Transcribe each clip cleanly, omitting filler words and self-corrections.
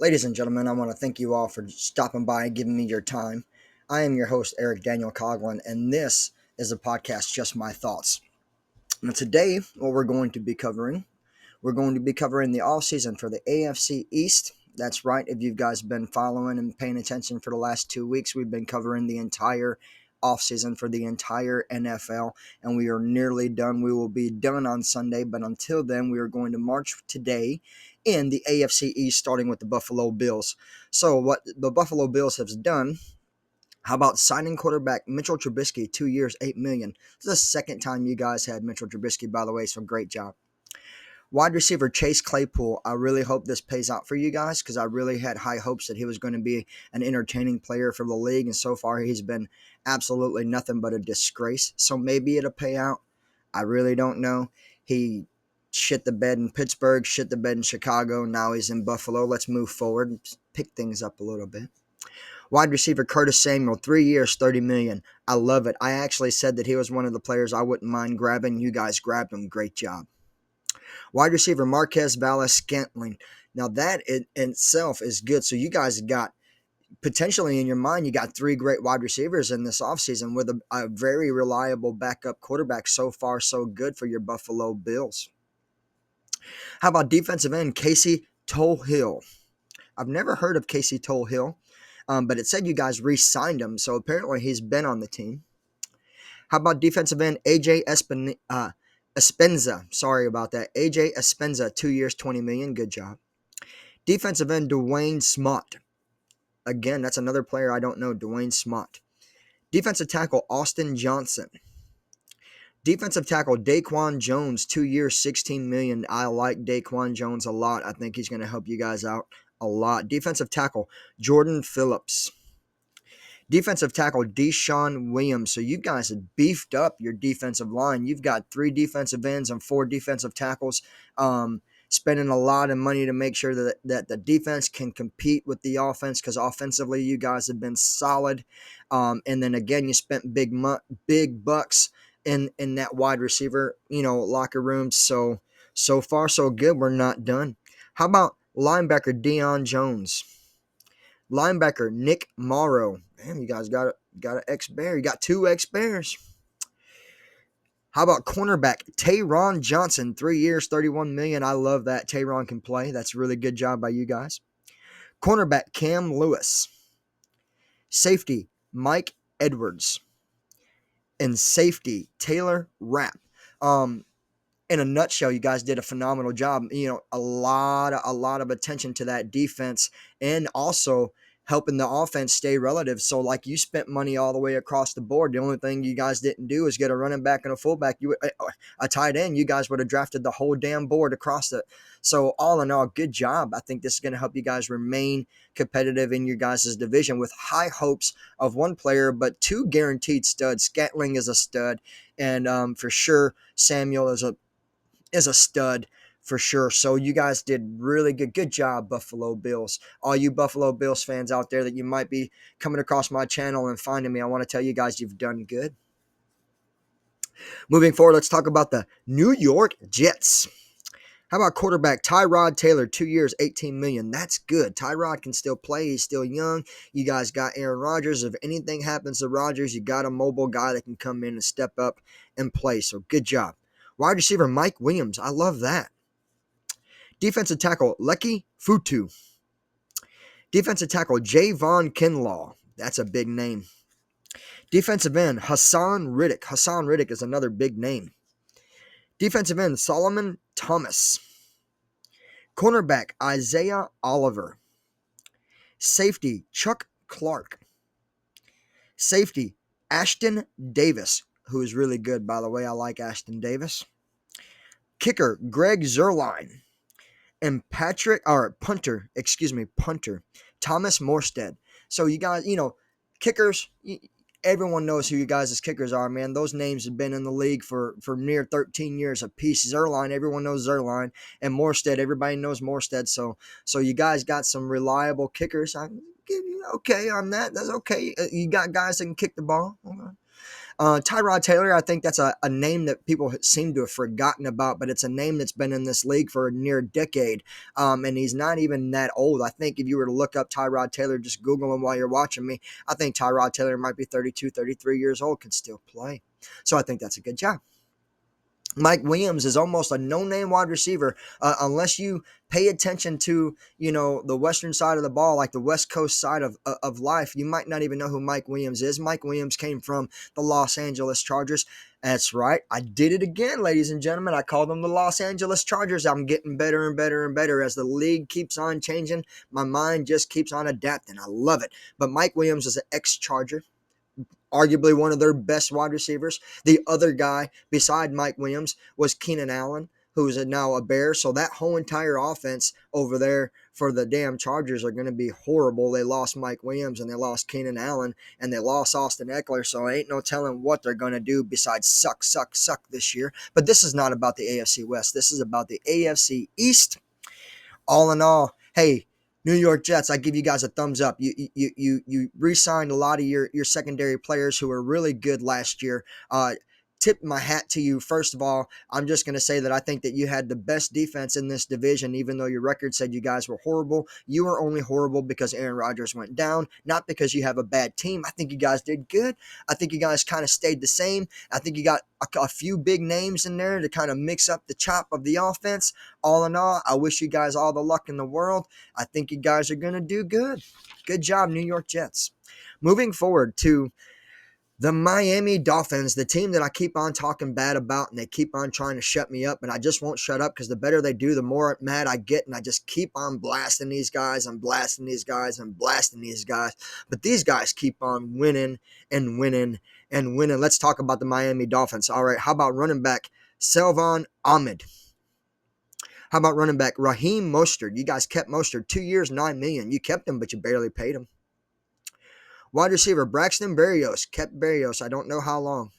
Ladies and gentlemen, I want to thank you all for stopping by and giving me your time. I am your host, Erick Daniel Coughlin, and this is a podcast, Just My Thoughts. Now, today, what we're going to be covering the off season for the AFC East. That's right. If you guys been following and paying attention for the last 2 weeks, we've been covering the entire off season for the entire NFL, and we are nearly done. We will be done on Sunday, but until then, we are going to march today in the AFC East, starting with the Buffalo Bills. So, what the Buffalo Bills have done. How about signing quarterback Mitchell Trubisky, 2 years, $8 million? This is the second time you guys had Mitchell Trubisky, by the way, so great job. Wide receiver Chase Claypool, I really hope this pays out for you guys because I really had high hopes that he was going to be an entertaining player for the league, and so far he's been absolutely nothing but a disgrace. So maybe it'll pay out. I really don't know. He shit the bed in Pittsburgh, shit the bed in Chicago. Now he's in Buffalo. Let's move forward and pick things up a little bit. Wide receiver Curtis Samuel, 3 years, $30 million. I love it. I actually said that he was one of the players I wouldn't mind grabbing. You guys grabbed him. Great job. Wide receiver Marquez Valles-Scantling. Now that in itself is good. So you guys got potentially in your mind, you got three great wide receivers in this offseason with a very reliable backup quarterback. So far, so good for your Buffalo Bills. How about defensive end Casey Tohill? I've never heard of Casey Tohill, but it said you guys re-signed him, so apparently he's been on the team. How about defensive end AJ Espenza? Sorry about that. AJ Espenza, 2 years, $20 million. Good job. Defensive end Dwayne Smoot. Again, that's another player I don't know, Dwayne Smoot. Defensive tackle Austin Johnson. Defensive tackle Daquan Jones, 2 years, $16 million. I like Daquan Jones a lot. I think he's going to help you guys out a lot. Defensive tackle Jordan Phillips. Defensive tackle Deshaun Williams. So you guys have beefed up your defensive line. You've got 3 defensive ends and 4 defensive tackles. Spending a lot of money to make sure that the defense can compete with the offense because offensively you guys have been solid. And then again, you spent big bucks in that wide receiver, locker room. So far so good. We're not done. How about linebacker Deion Jones? Linebacker Nick Morrow. Damn, you guys got an ex-Bear. You got 2 ex-Bears. How about cornerback Taron Johnson? 3 years, $31 million. I love that. Taron can play. That's a really good job by you guys. Cornerback Cam Lewis. Safety Mike Edwards. And safety Taylor Rapp. In a nutshell, you guys did a phenomenal job. A lot of attention to that defense and also helping the offense stay relative. So, like, you spent money all the way across the board. The only thing you guys didn't do is get a running back and a fullback. A tight end. You guys would have drafted the whole damn board across it. So, all in all, good job. I think this is going to help you guys remain competitive in your guys' division with high hopes of one player, but 2 guaranteed studs. Scantling is a stud, and for sure, Samuel is a stud for sure. So you guys did really good. Good job, Buffalo Bills. All you Buffalo Bills fans out there that you might be coming across my channel and finding me, I want to tell you guys you've done good. Moving forward, let's talk about the New York Jets. How about quarterback Tyrod Taylor, 2 years, $18 million. That's good. Tyrod can still play. He's still young. You guys got Aaron Rodgers. If anything happens to Rodgers, you got a mobile guy that can come in and step up and play. So good job. Wide receiver Mike Williams. I love that. Defensive tackle Lecky Futu. Defensive tackle Javon Kinlaw. That's a big name. Defensive end Hassan Riddick. Hassan Riddick is another big name. Defensive end Solomon Thomas. Cornerback Isaiah Oliver. Safety Chuck Clark. Safety Ashton Davis, who is really good, by the way. I like Ashton Davis. Kicker Greg Zuerlein. And punter Thomas Morstead. So you guys, kickers, everyone knows who you guys' kickers are, man. Those names have been in the league for near 13 years apiece. Zuerlein, everyone knows Zuerlein. And Morstead, everybody knows Morstead. So you guys got some reliable kickers. I give you okay on that. That's okay. You got guys that can kick the ball. Okay. Tyrod Taylor, I think that's a name that people seem to have forgotten about, but it's a name that's been in this league for a near decade, and he's not even that old. I think if you were to look up Tyrod Taylor, just Google him while you're watching me, I think Tyrod Taylor might be 32, 33 years old, can still play. So I think that's a good job. Mike Williams is almost a no-name wide receiver unless you pay attention to, the western side of the ball, like the West Coast side of life. You might not even know who Mike Williams is. Mike Williams came from the Los Angeles Chargers. That's right. I did it again, ladies and gentlemen. I called them the Los Angeles Chargers. I'm getting better and better and better as the league keeps on changing. My mind just keeps on adapting. I love it. But Mike Williams is an ex-Charger, arguably one of their best wide receivers. The other guy beside Mike Williams was Keenan Allen, who's now a Bear. So that whole entire offense over there for the damn Chargers are going to be horrible. They lost Mike Williams and they lost Keenan Allen and they lost Austin Eckler. So ain't no telling what they're going to do besides suck this year. But this is not about the AFC West. This is about the AFC East. All in all, hey, New York Jets, I give you guys a thumbs up. You re-signed a lot of your secondary players who were really good last year. Tip my hat to you. First of all, I'm just going to say that I think that you had the best defense in this division, even though your record said you guys were horrible. You were only horrible because Aaron Rodgers went down, not because you have a bad team. I think you guys did good. I think you guys kind of stayed the same. I think you got a few big names in there to kind of mix up the chop of the offense. All in all, I wish you guys all the luck in the world. I think you guys are going to do good. Good job, New York Jets. Moving forward to the Miami Dolphins, the team that I keep on talking bad about, and they keep on trying to shut me up, and I just won't shut up because the better they do, the more mad I get, and I just keep on blasting these guys. I'm blasting these guys. I'm blasting these guys. But these guys keep on winning and winning and winning. Let's talk about the Miami Dolphins. All right, how about running back Salvon Ahmed? How about running back Raheem Mostert? You guys kept Mostert 2 years, $9 million. You kept him, but you barely paid him. Wide receiver Braxton Berrios. Kept Berrios. I don't know how long.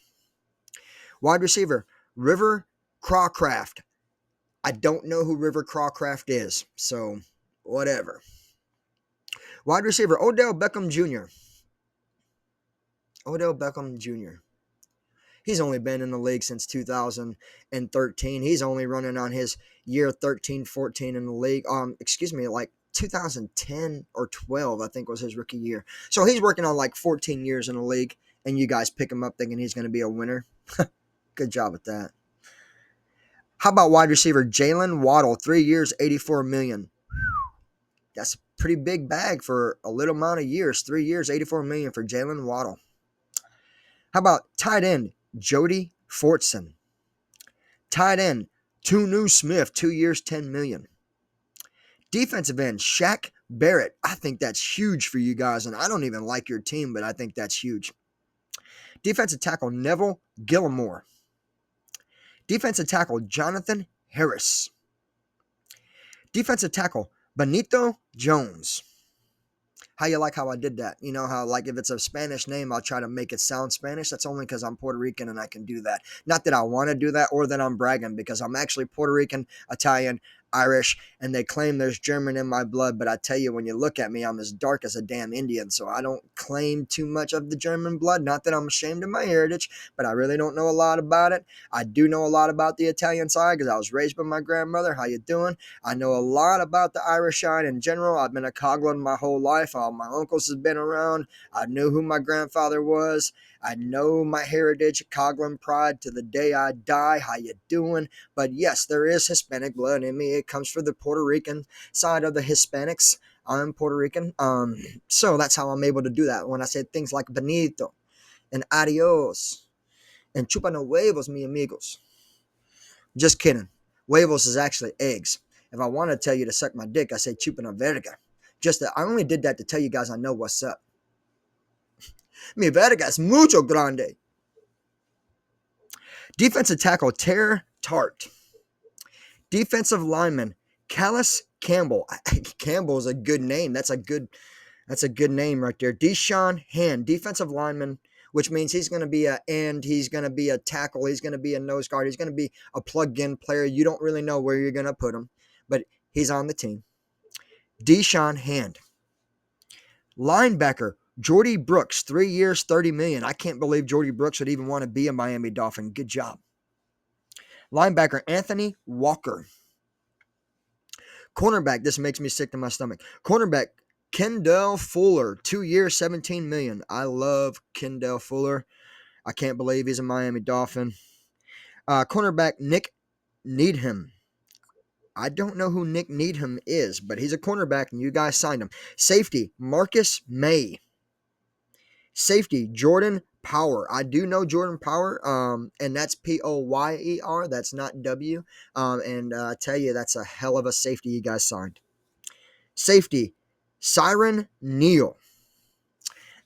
Wide receiver River Crawcraft. I don't know who River Crawcraft is, so whatever. Wide receiver Odell Beckham Jr. Odell Beckham Jr. He's only been in the league since 2013. He's only running on his year 13, 14 in the league. Like 2010 or 12, I think was his rookie year. So he's working on like 14 years in the league, and you guys pick him up thinking he's going to be a winner. Good job with that. How about wide receiver Jalen Waddle? 3 years, $84 million. That's a pretty big bag for a little amount of years. 3 years, $84 million for Jalen Waddle. How about tight end Jody Fortson? Tight end Tunu Smith, 2 years, $10 million. Defensive end Shaq Barrett. I think that's huge for you guys, and I don't even like your team, but I think that's huge. Defensive tackle Neville Gilmore. Defensive tackle Jonathan Harris. Defensive tackle Benito Jones. How you like how I did that? You know how, like, if it's a Spanish name, I'll try to make it sound Spanish. That's only because I'm Puerto Rican and I can do that. Not that I want to do that or that I'm bragging, because I'm actually Puerto Rican, Italian, Irish, and they claim there's German in my blood. But I tell you, when you look at me, I'm as dark as a damn Indian. So I don't claim too much of the German blood. Not that I'm ashamed of my heritage, but I really don't know a lot about it. I do know a lot about the Italian side because I was raised by my grandmother. How you doing? I know a lot about the Irish side in general. I've been a Coughlin my whole life. All my uncles have been around. I knew who my grandfather was. I know my heritage, Coughlin pride to the day I die. How you doing? But yes, there is Hispanic blood in me. It comes from the Puerto Rican side of the Hispanics. I'm Puerto Rican. So that's how I'm able to do that. When I say things like Benito and adios and chupa no huevos, mi amigos. Just kidding. Huevos is actually eggs. If I want to tell you to suck my dick, I say chupa no verga. I only did that to tell you guys I know what's up. Mi verga es mucho grande. Defensive tackle Ter Tart. Defensive lineman Callis Campbell. Campbell is a good name. That's a good name right there. Deshaun Hand, defensive lineman, which means he's going to be an end, he's going to be a tackle, he's going to be a nose guard, he's going to be a plug-in player. You don't really know where you're going to put him, but he's on the team. Deshaun Hand. Linebacker Jordy Brooks, 3 years, $30 million. I can't believe Jordy Brooks would even want to be a Miami Dolphin. Good job. Linebacker Anthony Walker. Cornerback, this makes me sick to my stomach. Cornerback Kendall Fuller, 2 years, $17 million. I love Kendall Fuller. I can't believe he's a Miami Dolphin. Cornerback Nick Needham. I don't know who Nick Needham is, but he's a cornerback, and you guys signed him. Safety Marcus May. Safety Jordan Power. I do know Jordan Power, and that's Poyer. That's not W. And I tell you, that's a hell of a safety you guys signed. Safety Siren Neal.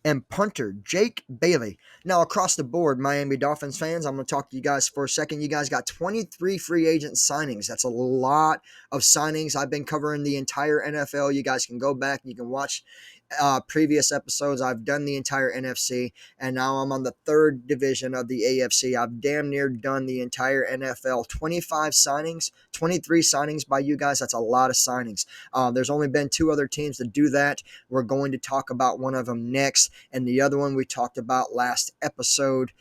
And punter Jake Bailey. Now, across the board, Miami Dolphins fans, I'm going to talk to you guys for a second. You guys got 23 free agent signings. That's a lot of signings. I've been covering the entire NFL. You guys can go back and you can watch previous episodes. I've done the entire NFC, and now I'm on the third division of the AFC. I've damn near done the entire NFL. 25 signings, 23 signings by you guys. That's a lot of signings. There's only been 2 other teams that do that. We're going to talk about one of them next, and the other one we talked about last episode.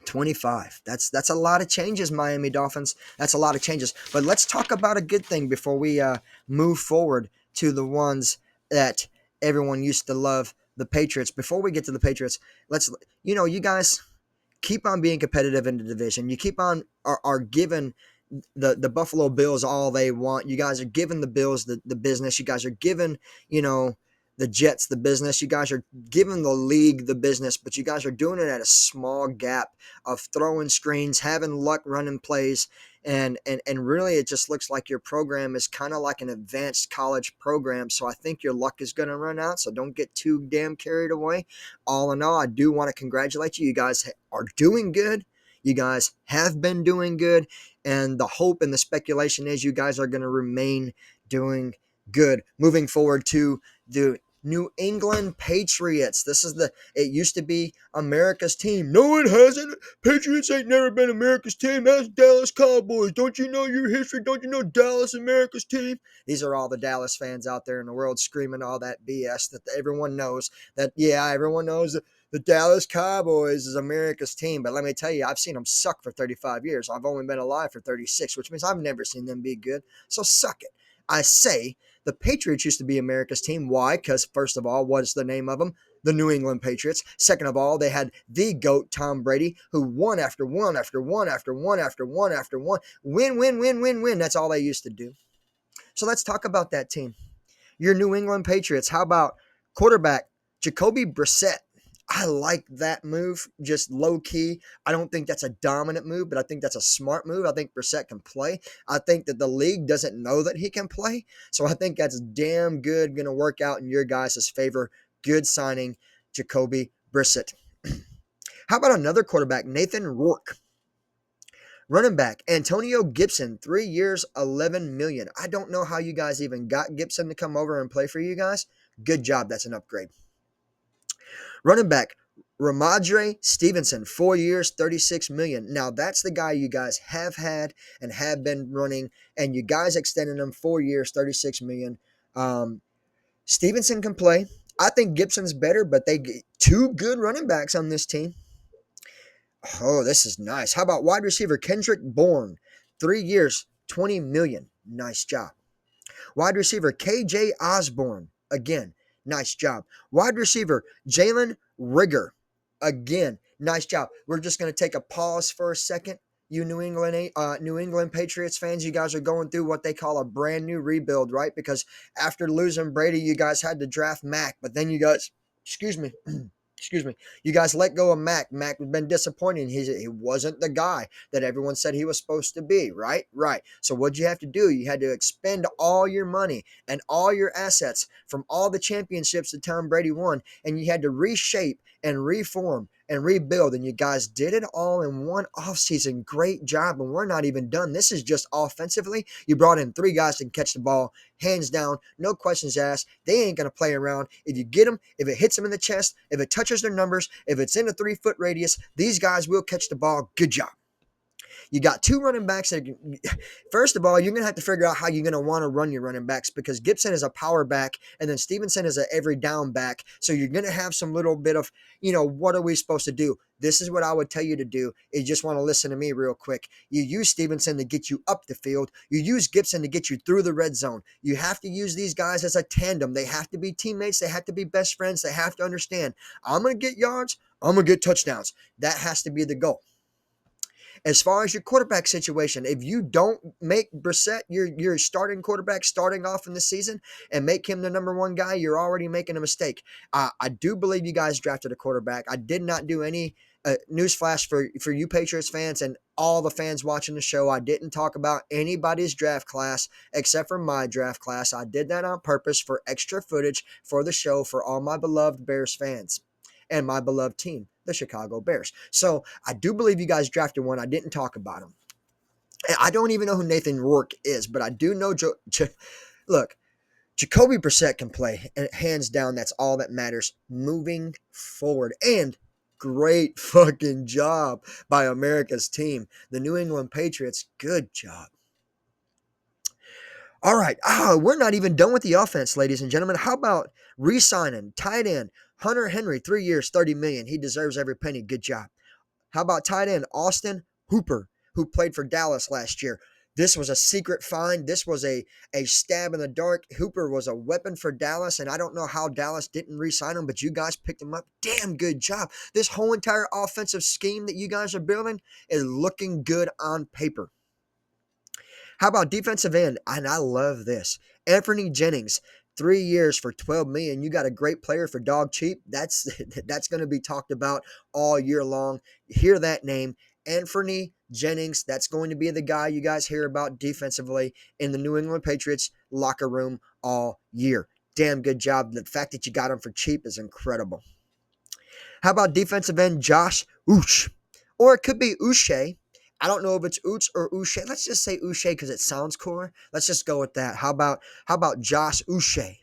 25. That's a lot of changes, Miami Dolphins. That's a lot of changes. But let's talk about a good thing before we move forward to the ones that everyone used to love, the Patriots. Before we get to the Patriots, you guys keep on being competitive in the division. You keep on are giving the Buffalo Bills all they want. You guys are giving the Bills the business. You guys are giving, the Jets the business. You guys are giving the league the business, but you guys are doing it at a small gap of throwing screens, having luck running plays, and really it just looks like your program is kind of like an advanced college program. So I think your luck is going to run out, so don't get too damn carried away. All in all, I do want to congratulate you. You guys are doing good. You guys have been doing good, and the hope and the speculation is you guys are going to remain doing good. Moving forward to the New England Patriots. It used to be America's team. No, it hasn't. Patriots ain't never been America's team. That's Dallas Cowboys. Don't you know your history? Don't you know Dallas America's team? These are all the Dallas fans out there in the world screaming all that BS that everyone knows. Everyone knows that the Dallas Cowboys is America's team. But let me tell you, I've seen them suck for 35 years. I've only been alive for 36, which means I've never seen them be good. So suck it. I say the Patriots used to be America's team. Why? Because first of all, what's the name of them? The New England Patriots. Second of all, they had the GOAT, Tom Brady, who won after one after one after one after one after one. Win, win, win, win, win. That's all they used to do. So let's talk about that team. Your New England Patriots. How about quarterback Jacoby Brissett? I like that move, just low key. I don't think that's a dominant move, but I think that's a smart move. I think Brissett can play. I think that the league doesn't know that he can play. So I think that's damn good, going to work out in your guys' favor. Good signing, Jacoby Brissett. How about another quarterback, Nathan Rourke? Running back, Antonio Gibson, 3 years, $11 million. I don't know how you guys even got Gibson to come over and play for you guys. Good job. That's an upgrade. Running back, Ramondre Stevenson, 4 years, $36 million. Now, that's the guy you guys have had and have been running, and you guys extended him 4 years, $36 million. Stevenson can play. I think Gibson's better, but they get 2 good running backs on this team. Oh, this is nice. How about wide receiver Kendrick Bourne, 3 years, $20 million. Nice job. Wide receiver KJ Osborne, again, nice job. Wide receiver Jalen Rigger, again, nice job. We're just going to take a pause for a second. You New England Patriots fans, you guys are going through what they call a brand new rebuild, right? Because after losing Brady, you guys had to draft Mac, but then you guys, you guys let go of Mac. Mac has been disappointing. He wasn't the guy that everyone said he was supposed to be, right? Right. So what'd you have to do? You had to expend all your money and all your assets from all the championships that Tom Brady won, and you had to reshape and reform and rebuild, and you guys did it all in one offseason. Great job, and we're not even done. This is just offensively. You brought in 3 guys that can catch the ball, hands down, no questions asked. They ain't going to play around. If you get them, if it hits them in the chest, if it touches their numbers, if it's in a 3-foot radius, these guys will catch the ball. Good job. You got two running backs that, first of all, you're going to have to figure out how you're going to want to run your running backs, because Gibson is a power back and then Stevenson is an every down back. So you're going to have some little bit of, what are we supposed to do? This is what I would tell you to do. You just want to listen to me real quick. You use Stevenson to get you up the field. You use Gibson to get you through the red zone. You have to use these guys as a tandem. They have to be teammates. They have to be best friends. They have to understand, I'm going to get yards. I'm going to get touchdowns. That has to be the goal. As far as your quarterback situation, if you don't make Brissett your starting quarterback starting off in the season and make him the number one guy, you're already making a mistake. I do believe you guys drafted a quarterback. I did not do any newsflash for you Patriots fans and all the fans watching the show. I didn't talk about anybody's draft class except for my draft class. I did that on purpose for extra footage for the show for all my beloved Bears fans and my beloved team, the Chicago Bears. So I do believe you guys drafted one. I didn't talk about him. I don't even know who Nathan Rourke is, but I do know look, Jacoby Brissett can play, and hands down, that's all that matters moving forward. And great fucking job by America's team, the New England Patriots. Good job. All right. We're not even done with the offense, ladies and gentlemen. How about re-signing tight end Hunter Henry, 3 years, $30 million. He deserves every penny. Good job. How about tight end Austin Hooper, who played for Dallas last year? This was a secret find. This was a stab in the dark. Hooper was a weapon for Dallas, and I don't know how Dallas didn't re-sign him, but you guys picked him up. Damn good job. This whole entire offensive scheme that you guys are building is looking good on paper. How about defensive end? And I love this. Anthony Jennings, 3 years for $12 million. You got a great player for dog cheap. That's going to be talked about all year long. Hear that name, Anthony Jennings. That's going to be the guy you guys hear about defensively in the New England Patriots locker room all year. Damn good job. The fact that you got him for cheap is incredible. How about defensive end Josh Uche? Or it could be Uche. I don't know if it's Oots or Uche. Let's just say Uche because it sounds cooler. Let's just go with that. How about Josh Uche?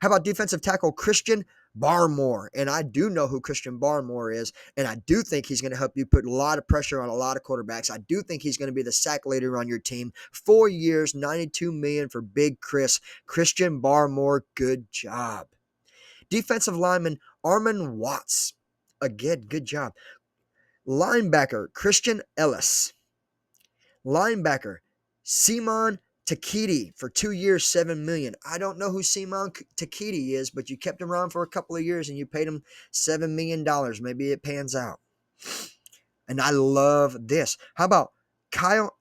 How about defensive tackle Christian Barmore? And I do know who Christian Barmore is, and I do think he's going to help you put a lot of pressure on a lot of quarterbacks. I do think he's going to be the sack leader on your team. 4 years, $92 million for Big Chris. Christian Barmore, good job. Defensive lineman Armon Watts. Again, good job. Linebacker Christian Ellis. Linebacker Simon Takiti for 2 years, $7 million. I don't know who Simon Takiti is, but you kept him around for a couple of years and you paid him $7 million. Maybe it pans out. And I love this. How about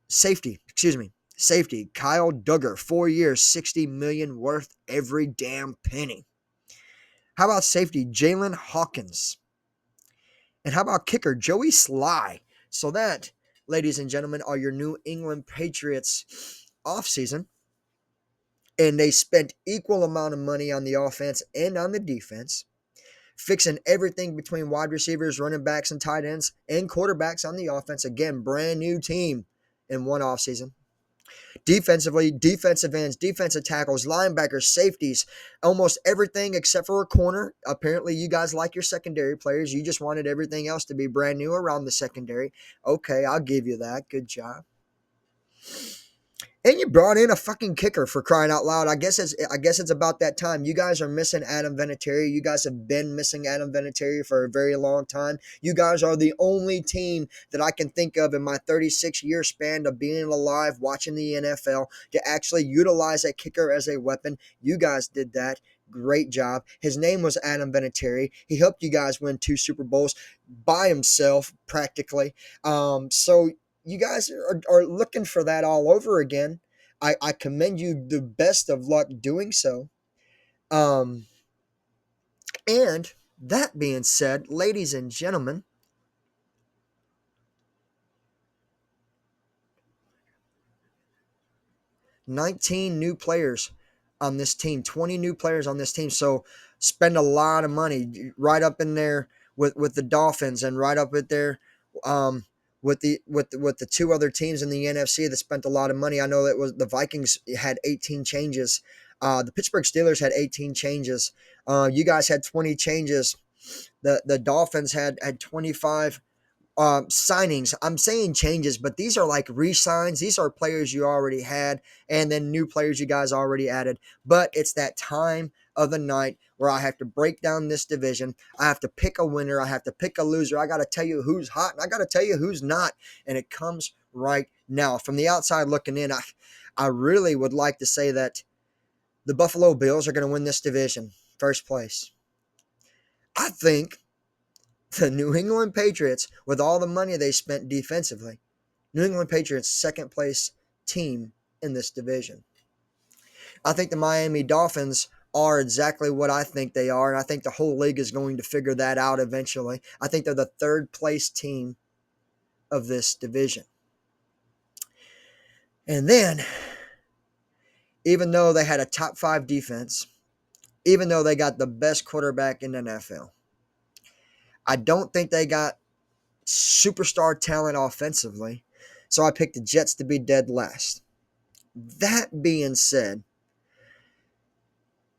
safety Kyle Duggar, 4 years, $60 million, worth every damn penny. How about safety Jalen Hawkins? And how about kicker Joey Sly? So that, ladies and gentlemen, are your New England Patriots offseason. And they spent equal amount of money on the offense and on the defense, fixing everything between wide receivers, running backs, and tight ends, and quarterbacks on the offense. Again, brand new team in one offseason. Defensively, defensive ends, defensive tackles, linebackers, safeties, almost everything except for a corner. Apparently, you guys like your secondary players. You just wanted everything else to be brand new around the secondary. Okay, I'll give you that. Good job. And you brought in a fucking kicker, for crying out loud. I guess it's about that time. You guys are missing Adam Vinatieri. You guys have been missing Adam Vinatieri for a very long time. You guys are the only team that I can think of in my 36-year span of being alive, watching the NFL, to actually utilize a kicker as a weapon. You guys did that. Great job. His name was Adam Vinatieri. He helped you guys win 2 Super Bowls by himself, practically. So you guys are looking for that all over again. I commend you the best of luck doing so. And that being said, ladies and gentlemen, 19 new players on this team, 20 new players on this team. So spend a lot of money right up in there with the Dolphins and right up with there with the 2 other teams in the NFC that spent a lot of money. I know that was the Vikings had 18 changes. The Pittsburgh Steelers had 18 changes. You guys had 20 changes. The Dolphins had 25 signings. I'm saying changes, but these are like re-signs. These are players you already had, and then new players you guys already added. But it's that time of the night where I have to break down this division. I have to pick a winner. I have to pick a loser. I got to tell you who's hot, and I got to tell you who's not. And it comes right now. From the outside looking in, I really would like to say that the Buffalo Bills are going to win this division, first place. I think the New England Patriots, with all the money they spent defensively, New England Patriots, second place team in this division. I think the Miami Dolphins are exactly what I think they are, and I think the whole league is going to figure that out eventually. I think they're the third place team of this division. And then, even though they had a top 5 defense, even though they got the best quarterback in the NFL, I don't think they got superstar talent offensively, so I picked the Jets to be dead last. That being said,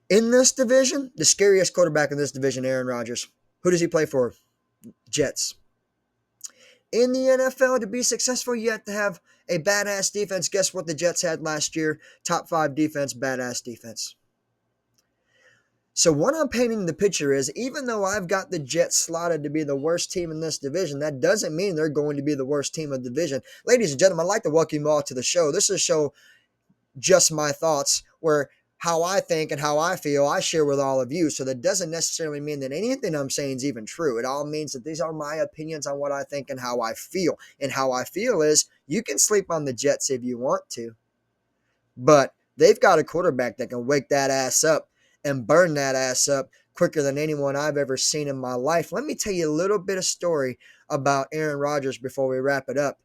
in this division, the scariest quarterback in this division, Aaron Rodgers. Who does he play for? Jets. In the NFL, to be successful, you have to have a badass defense. Guess what the Jets had last year? Top 5 defense, badass defense. So what I'm painting the picture is, even though I've got the Jets slotted to be the worst team in this division, that doesn't mean they're going to be the worst team of the division. Ladies and gentlemen, I'd like to welcome you all to the show. This is a show, Just My Thoughts, where how I think and how I feel, I share with all of you. So that doesn't necessarily mean that anything I'm saying is even true. It all means that these are my opinions on what I think and how I feel. And how I feel is, you can sleep on the Jets if you want to, but they've got a quarterback that can wake that ass up and burn that ass up quicker than anyone I've ever seen in my life. Let me tell you a little bit of story about Aaron Rodgers before we wrap it up.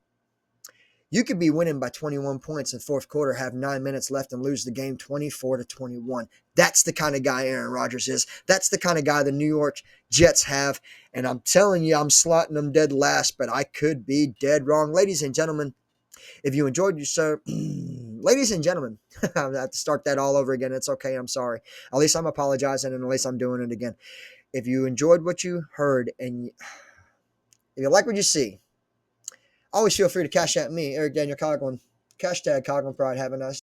You could be winning by 21 points in fourth quarter, have 9 minutes left, and lose the game 24-21. That's the kind of guy Aaron Rodgers is. That's the kind of guy the New York Jets have. And I'm telling you, I'm slotting them dead last, but I could be dead wrong. Ladies and gentlemen, if you enjoyed your show, ladies and gentlemen, I have to start that all over again. It's okay. I'm sorry. At least I'm apologizing, and at least I'm doing it again. If you enjoyed what you heard, and if you like what you see, always feel free to cash at me, Erick Daniel Coughlin. Hashtag Coughlin Pride. Have a nice